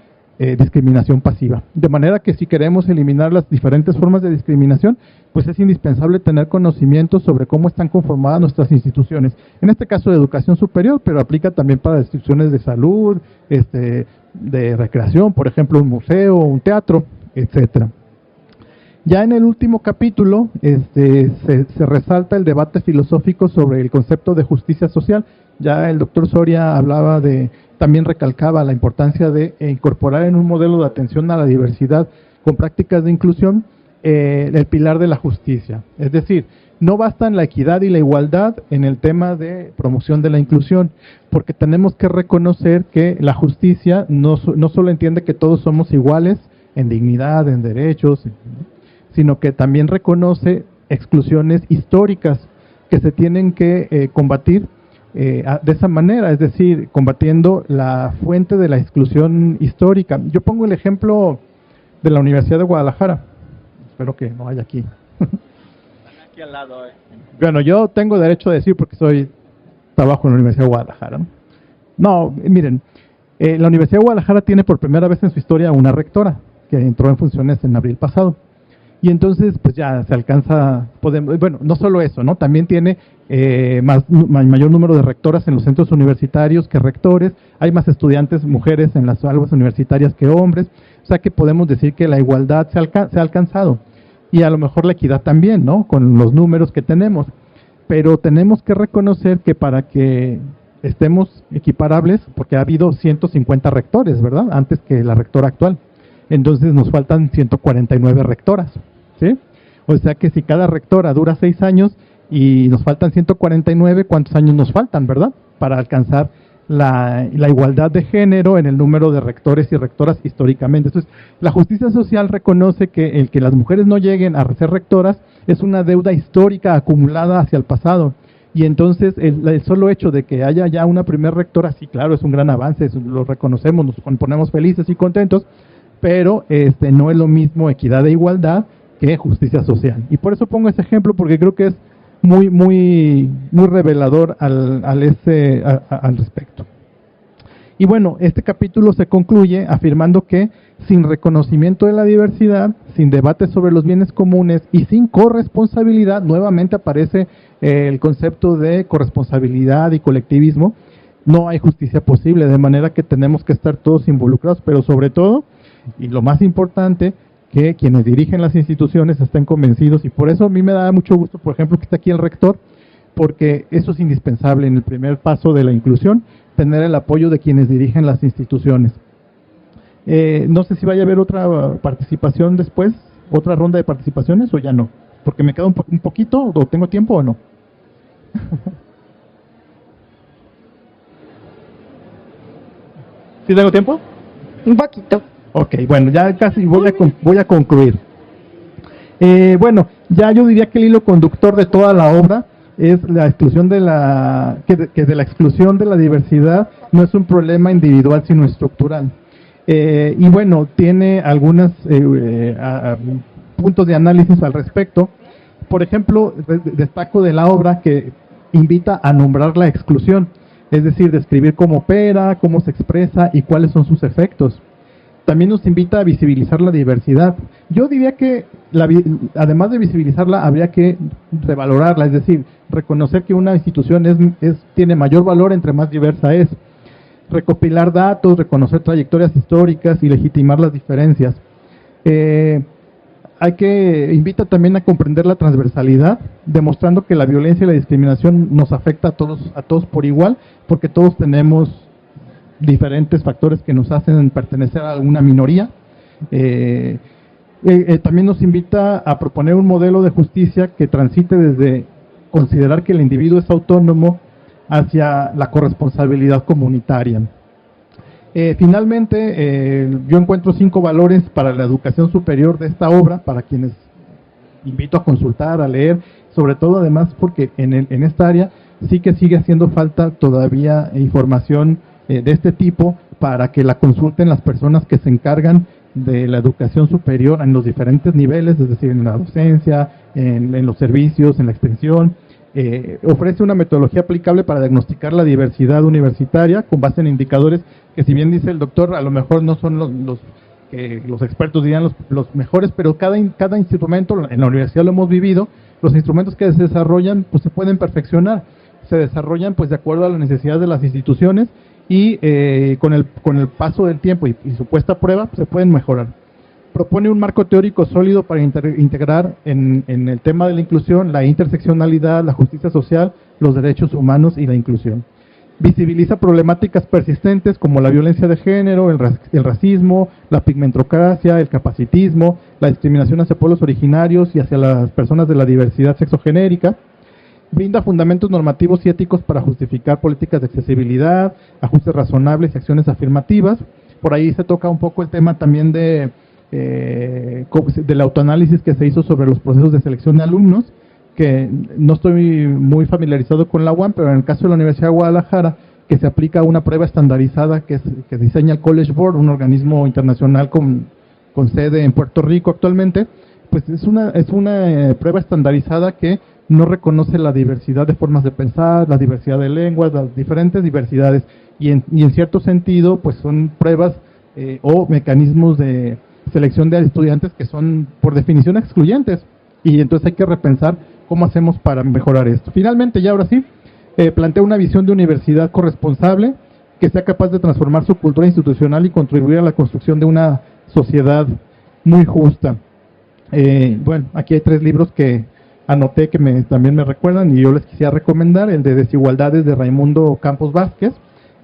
discriminación pasiva. De manera que si queremos eliminar las diferentes formas de discriminación, pues es indispensable tener conocimiento sobre cómo están conformadas nuestras instituciones. En este caso de educación superior, pero aplica también para instituciones de salud, de recreación, por ejemplo, un museo, un teatro, etcétera. Ya en el último capítulo se resalta el debate filosófico sobre el concepto de justicia social. Ya el doctor Soria hablaba también recalcaba la importancia de incorporar en un modelo de atención a la diversidad con prácticas de inclusión el pilar de la justicia. Es decir, no bastan la equidad y la igualdad en el tema de promoción de la inclusión, porque tenemos que reconocer que la justicia no solo entiende que todos somos iguales en dignidad, en derechos, sino que también reconoce exclusiones históricas que se tienen que combatir de esa manera, es decir, combatiendo la fuente de la exclusión histórica. Yo pongo el ejemplo de la Universidad de Guadalajara, espero que no haya aquí. Están aquí al lado. Bueno, yo tengo derecho a decir porque trabajo en la Universidad de Guadalajara. No, miren, la Universidad de Guadalajara tiene por primera vez en su historia una rectora que entró en funciones en abril pasado. Y entonces, pues ya se alcanza, bueno, no solo eso, ¿no? También tiene mayor número de rectoras en los centros universitarios que rectores, hay más estudiantes mujeres en las aulas universitarias que hombres, o sea que podemos decir que la igualdad se ha alcanzado, y a lo mejor la equidad también, ¿no? Con los números que tenemos, pero tenemos que reconocer que para que estemos equiparables, porque ha habido 150 rectores, ¿verdad? Antes que la rectora actual, entonces nos faltan 149 rectoras. ¿Sí? O sea que si cada rectora dura 6 años y nos faltan 149, ¿cuántos años nos faltan, verdad? Para alcanzar la igualdad de género en el número de rectores y rectoras históricamente. Entonces, la justicia social reconoce que el que las mujeres no lleguen a ser rectoras es una deuda histórica acumulada hacia el pasado. Y entonces, el solo hecho de que haya ya una primer rectora, sí, claro, es un gran avance, lo reconocemos, nos ponemos felices y contentos, pero no es lo mismo equidad e igualdad que justicia social. Y por eso pongo ese ejemplo, porque creo que es muy revelador al respecto. Y bueno, este capítulo se concluye afirmando que sin reconocimiento de la diversidad, sin debate sobre los bienes comunes y sin corresponsabilidad, nuevamente aparece el concepto de corresponsabilidad y colectivismo, no hay justicia posible, de manera que tenemos que estar todos involucrados, pero sobre todo, y lo más importante, que quienes dirigen las instituciones estén convencidos, y por eso a mí me da mucho gusto, por ejemplo, que esté aquí el rector, porque eso es indispensable en el primer paso de la inclusión, tener el apoyo de quienes dirigen las instituciones. No sé si vaya a haber otra participación después, otra ronda de participaciones, o ya no, porque me queda un poquito, o tengo tiempo o no. ¿Sí tengo tiempo? Un poquito. Ok, bueno, ya casi voy a concluir. Bueno, ya yo diría que el hilo conductor de toda la obra es la exclusión de la exclusión de la diversidad no es un problema individual sino estructural. Y bueno, tiene algunos puntos de análisis al respecto. Por ejemplo, destaco de la obra que invita a nombrar la exclusión, es decir, describir cómo opera, cómo se expresa y cuáles son sus efectos. También nos invita a visibilizar la diversidad. Yo diría que, además de visibilizarla, habría que revalorarla, es decir, reconocer que una institución tiene mayor valor entre más diversa es. Recopilar datos, reconocer trayectorias históricas y legitimar las diferencias. Invita también a comprender la transversalidad, demostrando que la violencia y la discriminación nos afecta a todos por igual, porque todos tenemos diferentes factores que nos hacen pertenecer a alguna minoría. También nos invita a proponer un modelo de justicia que transite desde considerar que el individuo es autónomo hacia la corresponsabilidad comunitaria. Finalmente, yo encuentro 5 valores para la educación superior de esta obra, para quienes invito a consultar, a leer, sobre todo además porque en esta área sí que sigue haciendo falta todavía información de este tipo para que la consulten las personas que se encargan de la educación superior en los diferentes niveles, es decir, en la docencia, en los servicios, en la extensión. Ofrece una metodología aplicable para diagnosticar la diversidad universitaria con base en indicadores que, si bien dice el doctor, a lo mejor no son los que los expertos dirían los mejores, pero cada instrumento, en la universidad lo hemos vivido, los instrumentos que se desarrollan pues se pueden perfeccionar, se desarrollan pues de acuerdo a las necesidades de las instituciones y con el paso del tiempo y su puesta a prueba pues, se pueden mejorar. Propone un marco teórico sólido para integrar en el tema de la inclusión la interseccionalidad, la justicia social, los derechos humanos y la inclusión. Visibiliza problemáticas persistentes como la violencia de género, el racismo, la pigmentocracia, el capacitismo, la discriminación hacia pueblos originarios y hacia las personas de la diversidad sexogenérica. Brinda fundamentos normativos y éticos para justificar políticas de accesibilidad, ajustes razonables y acciones afirmativas. Por ahí se toca un poco el tema también del autoanálisis que se hizo sobre los procesos de selección de alumnos, que no estoy muy familiarizado con la UAM, pero en el caso de la Universidad de Guadalajara, que se aplica una prueba estandarizada que diseña el College Board, un organismo internacional con sede en Puerto Rico actualmente, pues es una prueba estandarizada que no reconoce la diversidad de formas de pensar, la diversidad de lenguas, las diferentes diversidades, y en cierto sentido, pues son pruebas o mecanismos de selección de estudiantes que son por definición excluyentes, y entonces hay que repensar cómo hacemos para mejorar esto. Finalmente, ya ahora sí, plantea una visión de universidad corresponsable que sea capaz de transformar su cultura institucional y contribuir a la construcción de una sociedad muy justa. Bueno, aquí hay 3 libros que anoté que también me recuerdan y yo les quisiera recomendar: el de Desigualdades de Raimundo Campos Vázquez,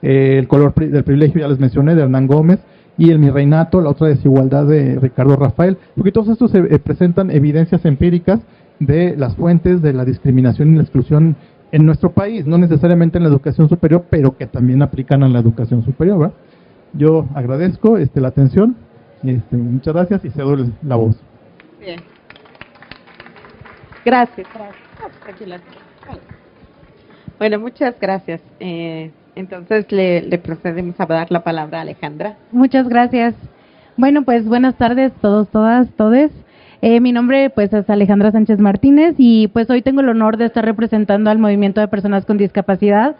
El color del privilegio, ya les mencioné, de Hernán Gómez, y El Mi Reinato, la otra desigualdad, de Ricardo Rafael, porque todos estos presentan evidencias empíricas de las fuentes de la discriminación y la exclusión en nuestro país, no necesariamente en la educación superior, pero que también aplican a la educación superior, ¿verdad? Yo agradezco la atención, muchas gracias y cedo la voz. Bien. Gracias. Bueno, muchas gracias. Entonces le procedemos a dar la palabra a Alejandra. Muchas gracias. Bueno, pues buenas tardes todos, todas, todes. Mi nombre pues es Alejandra Sánchez Martínez y pues hoy tengo el honor de estar representando al movimiento de personas con discapacidad.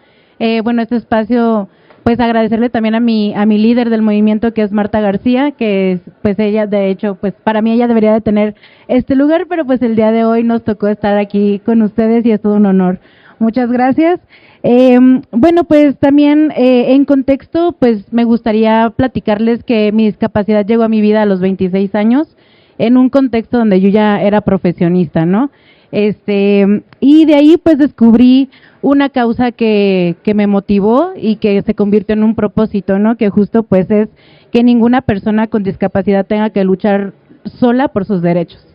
Bueno, este espacio, pues agradecerle también a mi líder del movimiento, que es Marta García, que pues ella, de hecho, pues para mí ella debería de tener este lugar, pero pues el día de hoy nos tocó estar aquí con ustedes y es todo un honor. Muchas gracias. Bueno, pues también en contexto, pues me gustaría platicarles que mi discapacidad llegó a mi vida a los 26 años, en un contexto donde yo ya era profesionista, ¿no? Y de ahí pues descubrí una causa que me motivó y que se convirtió en un propósito, ¿no? Que justo pues es que ninguna persona con discapacidad tenga que luchar sola por sus derechos,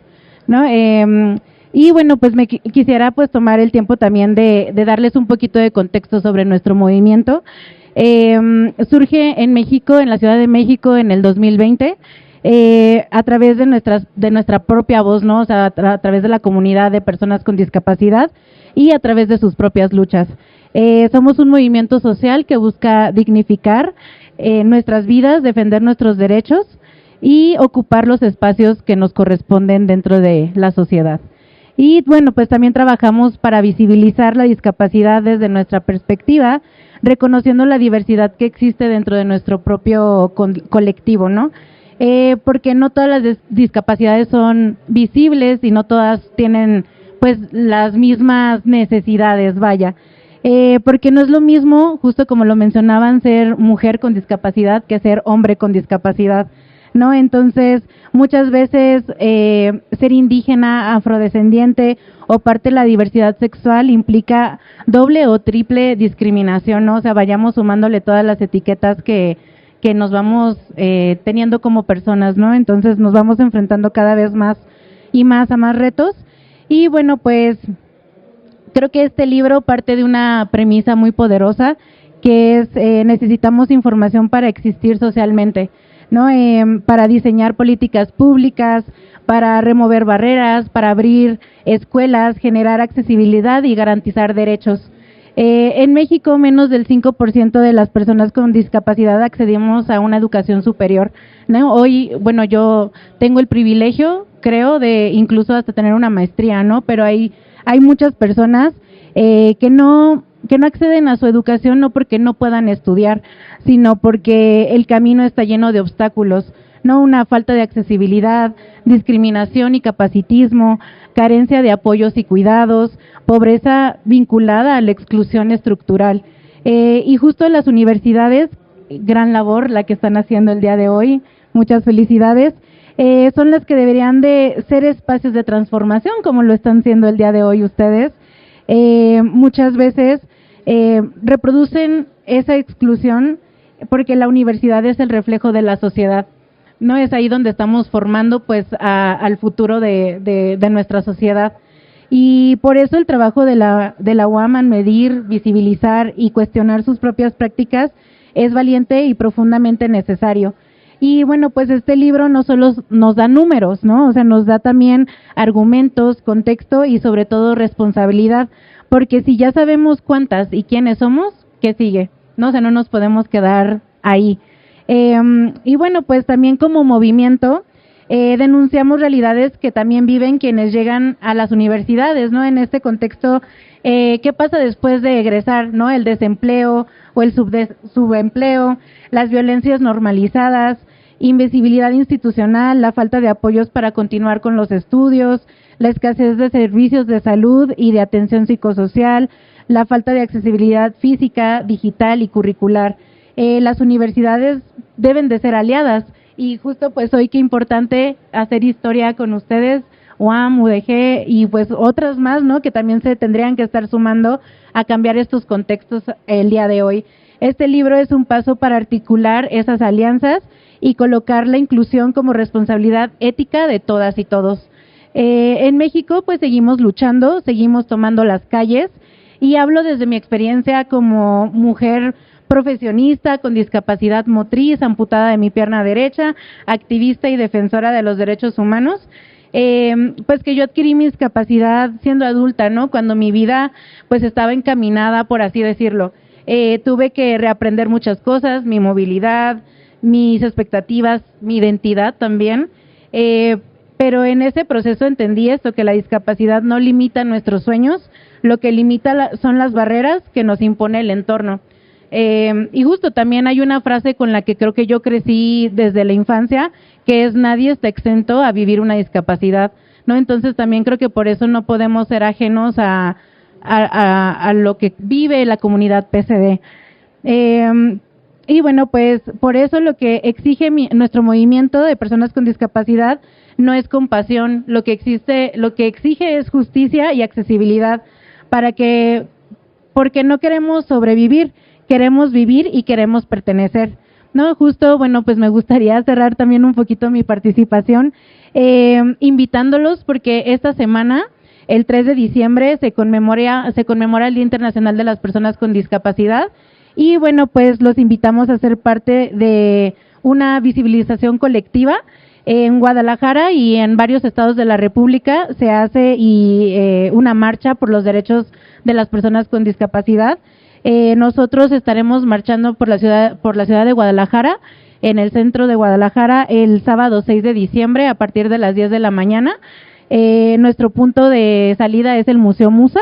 ¿no? Y bueno, pues quisiera pues tomar el tiempo también de darles un poquito de contexto sobre nuestro movimiento. Surge en México, en la Ciudad de México, en el 2020, a través de nuestra propia voz, ¿no? O sea, a través de la comunidad de personas con discapacidad y a través de sus propias luchas. Somos un movimiento social que busca dignificar nuestras vidas, defender nuestros derechos y ocupar los espacios que nos corresponden dentro de la sociedad. Y bueno, pues también trabajamos para visibilizar la discapacidad desde nuestra perspectiva, reconociendo la diversidad que existe dentro de nuestro propio colectivo, ¿no? Porque no todas las discapacidades son visibles y no todas tienen pues las mismas necesidades, vaya. Porque no es lo mismo, justo como lo mencionaban, ser mujer con discapacidad que ser hombre con discapacidad, ¿no? Entonces, muchas veces ser indígena, afrodescendiente o parte de la diversidad sexual implica doble o triple discriminación, ¿no? O sea, vayamos sumándole todas las etiquetas que nos vamos teniendo como personas, ¿no? Entonces, nos vamos enfrentando cada vez más y más a más retos. Y bueno, pues creo que este libro parte de una premisa muy poderosa, que es necesitamos información para existir socialmente, ¿no? Para diseñar políticas públicas, para remover barreras, para abrir escuelas, generar accesibilidad y garantizar derechos. En México, menos del 5% de las personas con discapacidad accedemos a una educación superior, ¿no? Hoy, bueno, yo tengo el privilegio, creo, de incluso hasta tener una maestría, ¿no? Pero hay muchas personas que no acceden a su educación no porque no puedan estudiar, sino porque el camino está lleno de obstáculos, ¿no? Una falta de accesibilidad, discriminación y capacitismo, carencia de apoyos y cuidados, pobreza vinculada a la exclusión estructural. Y justo en las universidades, gran labor la que están haciendo el día de hoy, muchas felicidades, son las que deberían de ser espacios de transformación, como lo están siendo el día de hoy ustedes. Muchas veces reproducen esa exclusión porque la universidad es el reflejo de la sociedad, ¿no? Es ahí donde estamos formando pues al futuro de nuestra sociedad. Y por eso el trabajo de la UAM en medir, visibilizar y cuestionar sus propias prácticas es valiente y profundamente necesario. Y bueno, pues este libro no solo nos da números, ¿no? O sea, nos da también argumentos, contexto y sobre todo responsabilidad, porque si ya sabemos cuántas y quiénes somos, ¿qué sigue? ¿No? O sea, no nos podemos quedar ahí. Y bueno, pues también como movimiento denunciamos realidades que también viven quienes llegan a las universidades, ¿no? En este contexto, ¿qué pasa después de egresar, ¿no? El desempleo o el subempleo, las violencias normalizadas, invisibilidad institucional, la falta de apoyos para continuar con los estudios, la escasez de servicios de salud y de atención psicosocial, la falta de accesibilidad física, digital y curricular. Las universidades deben de ser aliadas y justo pues hoy qué importante hacer historia con ustedes, UAM, UDG y pues otras más, ¿no? Que también se tendrían que estar sumando a cambiar estos contextos el día de hoy. Este libro es un paso para articular esas alianzas y colocar la inclusión como responsabilidad ética de todas y todos. En México pues seguimos luchando, seguimos tomando las calles y hablo desde mi experiencia como mujer profesionista con discapacidad motriz, amputada de mi pierna derecha, activista y defensora de los derechos humanos. Pues que yo adquirí mi discapacidad siendo adulta, ¿no? Cuando mi vida pues estaba encaminada, por así decirlo. Tuve que reaprender muchas cosas, mi movilidad, mis expectativas, mi identidad también, pero en ese proceso entendí esto, que la discapacidad no limita nuestros sueños, lo que limita son las barreras que nos impone el entorno. Y justo también hay una frase con la que creo que yo crecí desde la infancia, que es nadie está exento a vivir una discapacidad, ¿no? Entonces también creo que por eso no podemos ser ajenos a lo que vive la comunidad PCD. Y bueno, pues por eso lo que exige nuestro movimiento de personas con discapacidad no es compasión, lo que exige es justicia y accesibilidad porque no queremos sobrevivir, queremos vivir y queremos pertenecer, ¿no? Justo, bueno, pues me gustaría cerrar también un poquito mi participación invitándolos porque esta semana, el 3 de diciembre, se conmemora el Día Internacional de las Personas con Discapacidad Y bueno, pues los invitamos a ser parte de una visibilización colectiva. En Guadalajara y en varios estados de la República se hace una marcha por los derechos de las personas con discapacidad. Nosotros estaremos marchando por la ciudad de Guadalajara, en el centro de Guadalajara, el sábado 6 de diciembre a partir de las 10 de la mañana. Nuestro punto de salida es el Museo Musa,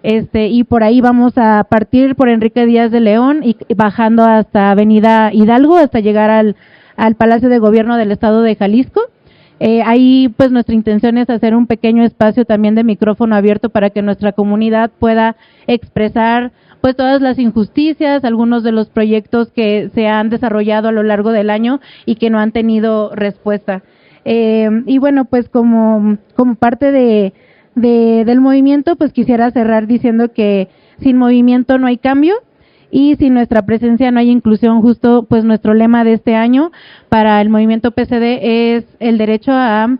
y por ahí vamos a partir por Enrique Díaz de León y bajando hasta Avenida Hidalgo hasta llegar al Palacio de Gobierno del Estado de Jalisco. Ahí pues nuestra intención es hacer un pequeño espacio también de micrófono abierto para que nuestra comunidad pueda expresar pues todas las injusticias, algunos de los proyectos que se han desarrollado a lo largo del año y que no han tenido respuesta. Y bueno, pues como parte del movimiento, pues quisiera cerrar diciendo que sin movimiento no hay cambio. Y sin nuestra presencia no hay inclusión. Justo pues nuestro lema de este año para el movimiento PCD es el derecho a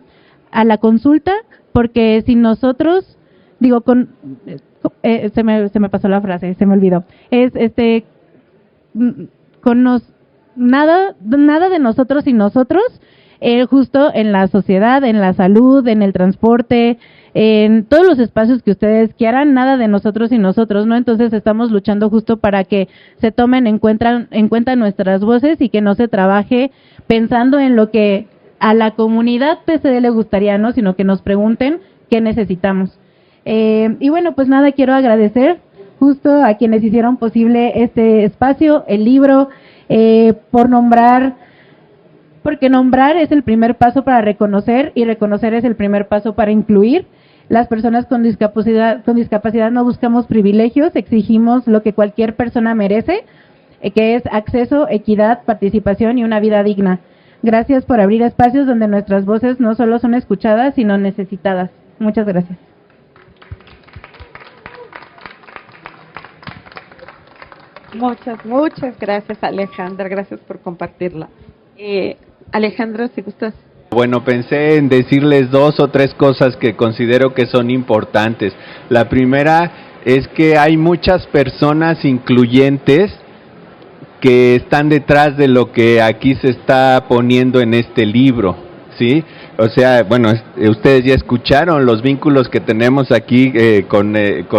la consulta, porque sin nosotros, se me pasó la frase, se me olvidó, nada de nosotros sin nosotros, justo en la sociedad, en la salud, en el transporte, en todos los espacios que ustedes quieran, nada de nosotros y nosotros, ¿no? Entonces estamos luchando justo para que se tomen en cuenta nuestras voces y que no se trabaje pensando en lo que a la comunidad PCD le gustaría, ¿no? Sino que nos pregunten qué necesitamos. Y bueno, pues nada, quiero agradecer justo a quienes hicieron posible este espacio, el libro, porque nombrar es el primer paso para reconocer y reconocer es el primer paso para incluir. Las personas con discapacidad no buscamos privilegios, exigimos lo que cualquier persona merece, que es acceso, equidad, participación y una vida digna. Gracias por abrir espacios donde nuestras voces no solo son escuchadas, sino necesitadas. Muchas gracias. Muchas gracias, Alejandra. Gracias por compartirla. Alejandro, si gustas. Bueno, pensé en decirles 2 o 3 cosas que considero que son importantes. La primera es que hay muchas personas incluyentes que están detrás de lo que aquí se está poniendo en este libro, ¿sí? O sea, bueno, ustedes ya escucharon los vínculos que tenemos aquí con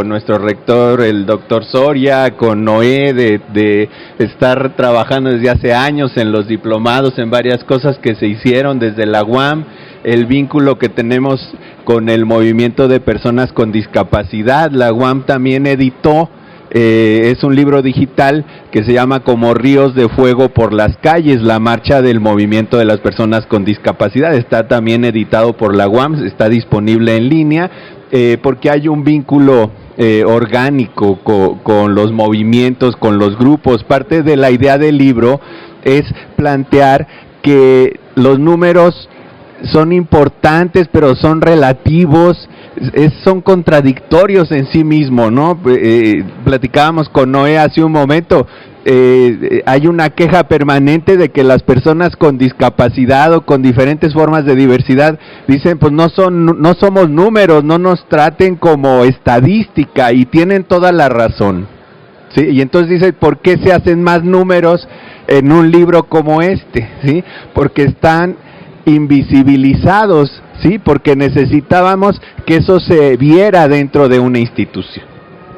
nuestro rector, el doctor Soria, con Noé, de estar trabajando desde hace años en los diplomados, en varias cosas que se hicieron desde la UAM, el vínculo que tenemos con el movimiento de personas con discapacidad. La UAM también editó, es un libro digital que se llama Como Ríos de Fuego por las Calles, la marcha del movimiento de las personas con discapacidad. Está también editado por la UAM, está disponible en línea, porque hay un vínculo orgánico con los movimientos, con los grupos. Parte de la idea del libro es plantear que los números son importantes, pero son relativos, son contradictorios en sí mismos, ¿no? Platicábamos con Noé hace un momento, hay una queja permanente de que las personas con discapacidad o con diferentes formas de diversidad dicen, pues no somos números, no nos traten como estadística, y tienen toda la razón, ¿sí? Y entonces dicen, ¿por qué se hacen más números en un libro como este? ¿Sí? Porque están invisibilizados, ¿sí? Porque necesitábamos que eso se viera dentro de una institución,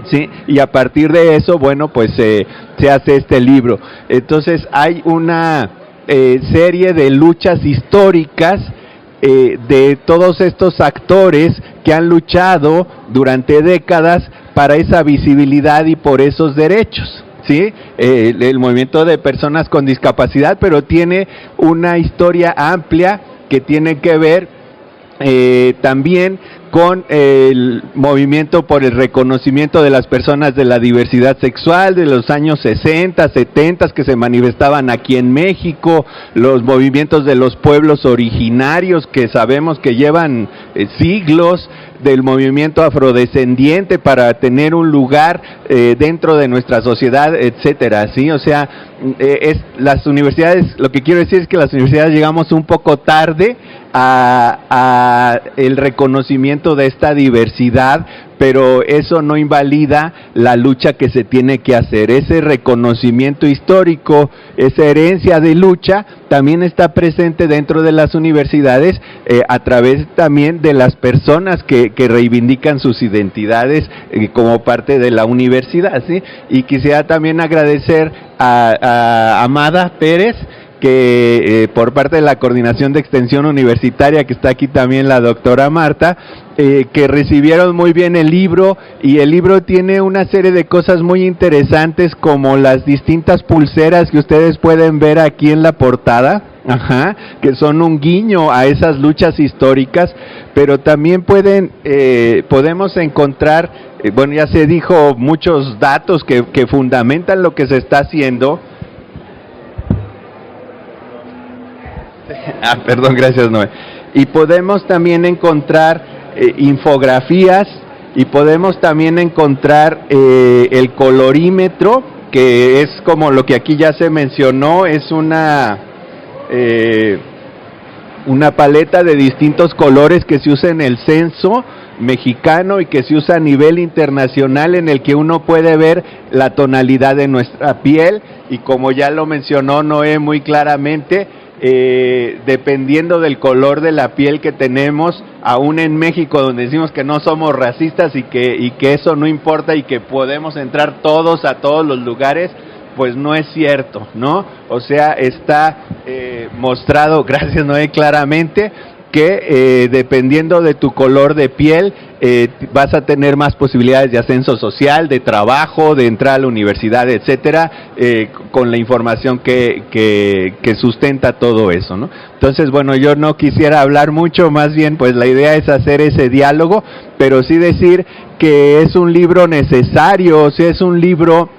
¿sí? Y a partir de eso, bueno, pues se hace este libro. Entonces hay una serie de luchas históricas de todos estos actores que han luchado durante décadas para esa visibilidad y por esos derechos, ¿sí? El movimiento de personas con discapacidad, pero tiene una historia amplia que tiene que ver también con el movimiento por el reconocimiento de las personas de la diversidad sexual de los años 60, 70 que se manifestaban aquí en México, los movimientos de los pueblos originarios que sabemos que llevan siglos, del movimiento afrodescendiente para tener un lugar dentro de nuestra sociedad, etcétera, ¿sí? O sea, las universidades, lo que quiero decir es que las universidades llegamos un poco tarde a el reconocimiento de esta diversidad, pero eso no invalida la lucha que se tiene que hacer. Ese reconocimiento histórico, esa herencia de lucha, también está presente dentro de las universidades, a través también de las personas que reivindican sus identidades como parte de la universidad, ¿sí? Y quisiera también agradecer a Amada Pérez, que por parte de la Coordinación de Extensión Universitaria, que está aquí también la doctora Marta, que recibieron muy bien el libro, y el libro tiene una serie de cosas muy interesantes, como las distintas pulseras que ustedes pueden ver aquí en la portada, que son un guiño a esas luchas históricas, pero también podemos encontrar, bueno, ya se dijo, muchos datos que fundamentan lo que se está haciendo. Perdón, gracias, Noé. Y podemos también encontrar infografías, y podemos también encontrar el colorímetro, que es como lo que aquí ya se mencionó, es una paleta de distintos colores que se usa en el censo mexicano y que se usa a nivel internacional, en el que uno puede ver la tonalidad de nuestra piel, y como ya lo mencionó Noé muy claramente, dependiendo del color de la piel que tenemos, aún en México, donde decimos que no somos racistas y que eso no importa y que podemos entrar todos a todos los lugares, pues no es cierto, ¿no? O sea, está mostrado, gracias Noé, claramente, que dependiendo de tu color de piel, vas a tener más posibilidades de ascenso social, de trabajo, de entrar a la universidad, etcétera, con la información que sustenta todo eso, ¿no? Entonces, bueno, yo no quisiera hablar mucho, más bien, pues la idea es hacer ese diálogo, pero sí decir que es un libro necesario, o sea, es un libro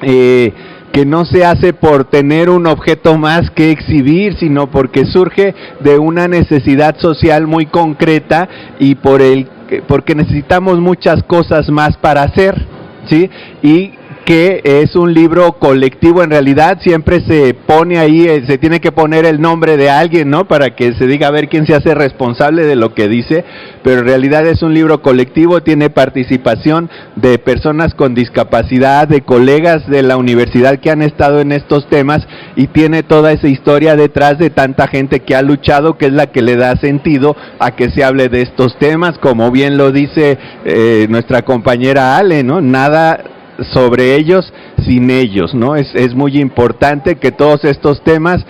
que no se hace por tener un objeto más que exhibir, sino porque surge de una necesidad social muy concreta, y porque necesitamos muchas cosas más para hacer, ¿sí? Y que es un libro colectivo. En realidad siempre se pone ahí, se tiene que poner el nombre de alguien, ¿no? Para que se diga a ver quién se hace responsable de lo que dice, pero en realidad es un libro colectivo, tiene participación de personas con discapacidad, de colegas de la universidad que han estado en estos temas, y tiene toda esa historia detrás de tanta gente que ha luchado, que es la que le da sentido a que se hable de estos temas, como bien lo dice nuestra compañera Ale, ¿no? Nada sobre ellos sin ellos, ¿no? Es muy importante que todos estos temas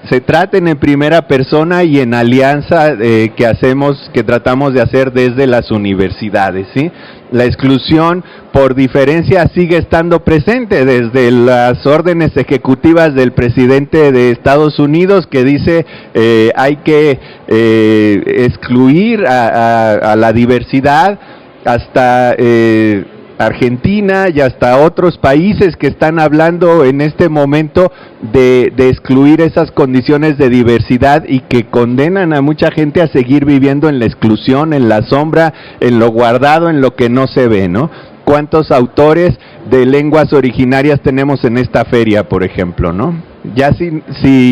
se traten en primera persona y en alianza que tratamos de hacer desde las universidades, ¿sí? La exclusión por diferencia sigue estando presente desde las órdenes ejecutivas del presidente de Estados Unidos, que dice hay que excluir a la diversidad, hasta Argentina y hasta otros países que están hablando en este momento de excluir esas condiciones de diversidad, y que condenan a mucha gente a seguir viviendo en la exclusión, en la sombra, en lo guardado, en lo que no se ve, ¿no? ¿Cuántos autores de lenguas originarias tenemos en esta feria, por ejemplo, no? Ya si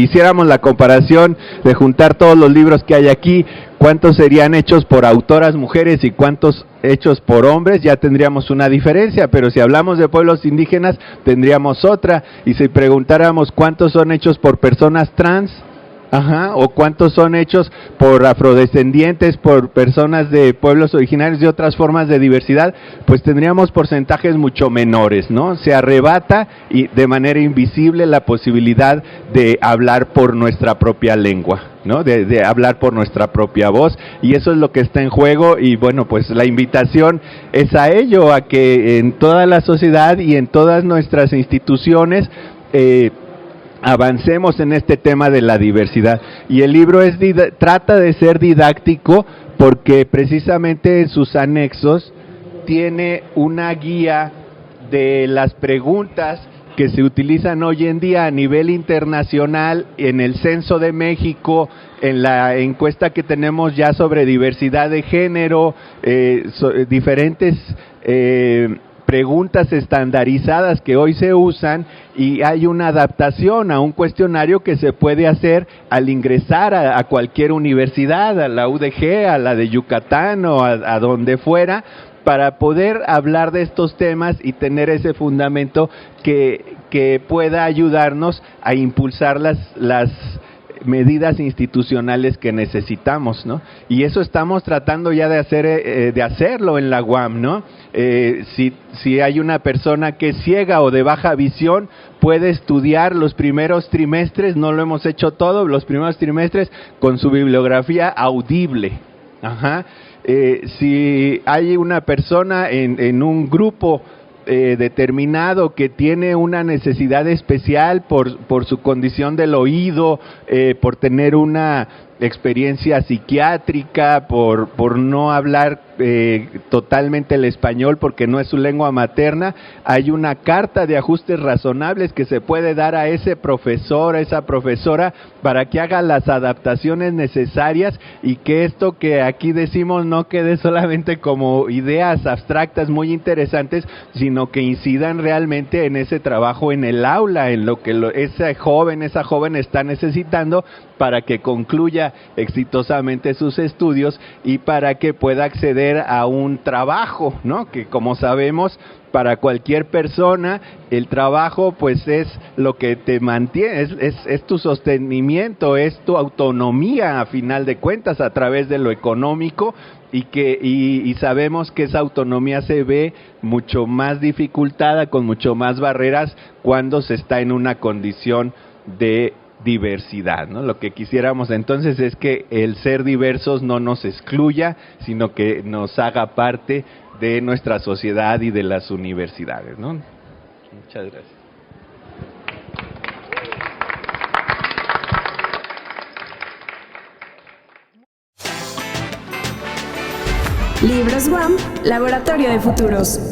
hiciéramos la comparación de juntar todos los libros que hay aquí, ¿cuántos serían hechos por autoras mujeres y cuántos hechos por hombres? Ya tendríamos una diferencia, pero si hablamos de pueblos indígenas, tendríamos otra. Y si preguntáramos cuántos son hechos por personas trans, o cuántos son hechos por afrodescendientes, por personas de pueblos originarios de otras formas de diversidad, pues tendríamos porcentajes mucho menores, ¿no? Se arrebata y de manera invisible la posibilidad de hablar por nuestra propia lengua, ¿no? De hablar por nuestra propia voz, y eso es lo que está en juego. Y bueno, pues la invitación es a ello, a que en toda la sociedad y en todas nuestras instituciones avancemos en este tema de la diversidad. Y el libro trata de ser didáctico, porque precisamente en sus anexos tiene una guía de las preguntas que se utilizan hoy en día a nivel internacional, en el Censo de México, en la encuesta que tenemos ya sobre diversidad de género, diferentes preguntas estandarizadas que hoy se usan y hay una adaptación a un cuestionario que se puede hacer al ingresar a cualquier universidad, a la UDG, a la de Yucatán o a donde fuera, para poder hablar de estos temas y tener ese fundamento que pueda ayudarnos a impulsar las medidas institucionales que necesitamos, ¿no? Y eso estamos tratando ya de hacerlo en la UAM, ¿no? Si hay una persona que es ciega o de baja visión, puede estudiar los primeros trimestres, no lo hemos hecho todo, los primeros trimestres con su bibliografía audible. Ajá. Si hay una persona en un grupo determinado que tiene una necesidad especial por su condición del oído, por tener una experiencia psiquiátrica, por no hablar totalmente el español porque no es su lengua materna, hay una carta de ajustes razonables que se puede dar a ese profesor, a esa profesora, para que haga las adaptaciones necesarias y que esto que aquí decimos no quede solamente como ideas abstractas muy interesantes, sino que incidan realmente en ese trabajo en el aula, en lo que esa joven está necesitando para que concluya exitosamente sus estudios y para que pueda acceder a un trabajo, ¿no? Que como sabemos, para cualquier persona el trabajo pues es lo que te mantiene, es tu sostenimiento, es tu autonomía a final de cuentas a través de lo económico, y sabemos que esa autonomía se ve mucho más dificultada, con mucho más barreras cuando se está en una condición de diversidad, ¿no? Lo que quisiéramos entonces es que el ser diversos no nos excluya, sino que nos haga parte de nuestra sociedad y de las universidades, ¿no? Muchas gracias. Libros UAM, Laboratorio de Futuros.